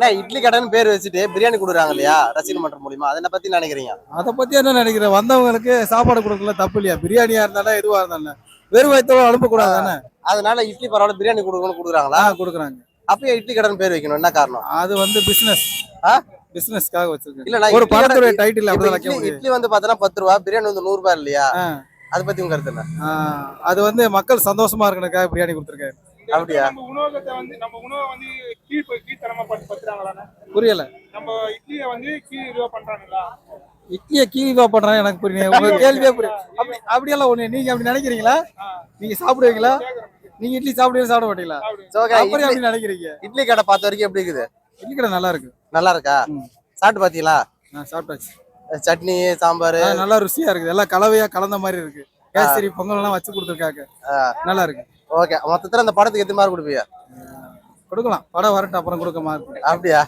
இட்லி கடைன்னு பேர் வச்சுட்டு பிரியாணி கொடுக்குறாங்க இல்லையா ரசிகர் மன்றம் மூலியமா, அதை பத்தி நினைக்கிறீங்க? அதை பத்தி என்ன நினைக்கிறேன், வந்தவங்களுக்கு சாப்பாடு கொடுக்கல தப்பு இல்லையா, பிரியாணியா இருந்தாலும் எதுவா இருந்தாலும் வெறும் வயிற்றோட அனுப்பக்கூடாது தானே. அதனால இட்லி பரவாயில்ல பிரியாணி கொடுக்கணும்னு கொடுக்குறாங்களா? கொடுக்குறாங்க. அப்பயே இட்லி கடைன்னு பேர் வைக்கணும், என்ன காரணம்? அது வந்து பிசினஸ்க்காக வச்சிருக்கேன். இல்ல ஒரு படத்துடைய டைட்டில் அப்படிதான் வைக்க முடியும். இட்லி வந்து பார்த்தா 10 ரூபா, பிரியாணி வந்து 100 ரூபாய் இல்லையா? அதை பத்தி உங்க கருத்து என்ன? அது வந்து மக்கள் சந்தோஷமா இருக்கணுக்காக பிரியாணி கொடுத்துருக்காரு. அப்படியா? நம்ம உணவகத்தை வந்து நம்ம உணவை வந்து கீழ்த்தரமா பத்துறாங்களாண்ணே? புரியல. நம்ம இட்லியை வந்து இதுவா பண்றாங்களா? இட்லியை கீழா பண்றாங்க எனக்கு புரியல. உங்க கேள்வியே புரியும். அப்படியெல்லாம் ஒண்ணு நீங்க அப்படி நினைக்கிறீங்களா? நீங்க சாப்பிடுவீங்களா? நீங்க இட்லி சாப்பிடுவீங்க சாப்பிட மாட்டீங்களா? அப்படி நினைக்கிறீங்க? இட்லி கடை பார்த்த வரைக்கும் எப்படி இருக்குது? இட்லி கடை நல்லா இருக்கு. நல்லா இருக்கா? சாப்பிட்டு பாத்தீங்களா? சாப்பிட்டாச்சு. சட்னி சாம்பார் நல்லா ருசியா இருக்குது. எல்லாம் கலவையா கலந்த மாதிரி இருக்கு. கேசரி பொங்கல் எல்லாம் வச்சு கொடுத்துருக்காங்க. நல்லா இருக்கு. ஓகே, மொத்தத்துல அந்த படத்துக்கு எத்தனை மார்க் கொடுப்பீங்க? கொடுக்கலாம், படம் வரட்டும் அப்புறம் கொடுக்க மார்க். அப்படியா?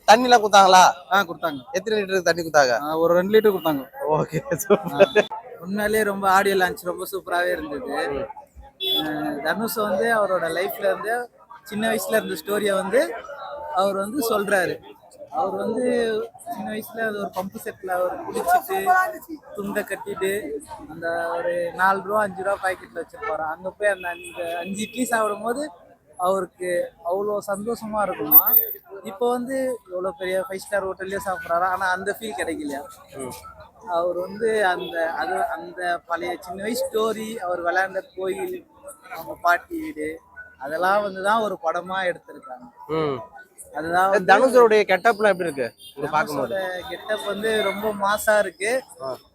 தண்ணி எல்லாம் கொடுத்தாங்களா? கொடுத்தாங்க. எத்தனை லிட்டர் தண்ணி கொடுத்தாங்க? ஒரு 2 லிட்டர் கொடுத்தாங்க. ஓகே, உண்மையிலேயே ரொம்ப ஆடியோ லான்ச் ரொம்ப சூப்பராகவே இருந்தது. தனுஷ் வந்து அவரோட லைஃப்ல இருந்து சின்ன வயசுல இருந்த ஸ்டோரியை வந்து அவர் வந்து சொல்றாரு. அவர் வந்து சின்ன வயசுல அது ஒரு பம்பு செட்ல அவர் குடிச்சிட்டு துண்டை கட்டிட்டு அந்த ஒரு 4 ரூபா 5 ரூபா பாக்கெட்ல வச்சிருப்பாரு. அங்க போய் அந்த 5 இட்லி சாப்பிடும் போது அவருக்கு அவ்வளோ சந்தோஷமா இருக்குமா. இப்போ வந்து எவ்வளோ பெரிய 5 ஸ்டார் ஹோட்டல்லே சாப்பிட்றாரு, ஆனால் அந்த ஃபீல் கிடைக்கலையா. அவர் வந்து அந்த பழைய சின்ன வயசு ஸ்டோரி, அவர் விளையாண்ட கோயில், அவங்க பாட்டி வீடு, அதெல்லாம் வந்து தான் ஒரு படமா எடுத்திருக்காங்க. அதுதான் தனுஷோடைய கெட்டப்லாம் எப்படி இருக்கு? தனுஷோட கெட்டப் வந்து ரொம்ப மாசா இருக்கு.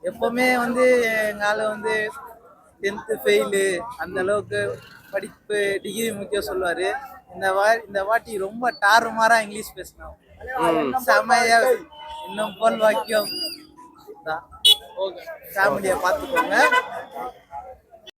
எப்பவுமே வந்து எங்கால வந்து 10th ஃபெயிலு அந்த அளவுக்கு படிப்பு டிகிரி முக்கியம் சொல்லுவாரு. இந்த வாட்டி ரொம்ப டாருமாரா இங்கிலீஷ் பேசணும். செமையா இன்னும் போல் வாக்கியம் தான். ஃபேமிலியை பார்த்துக்கோங்க.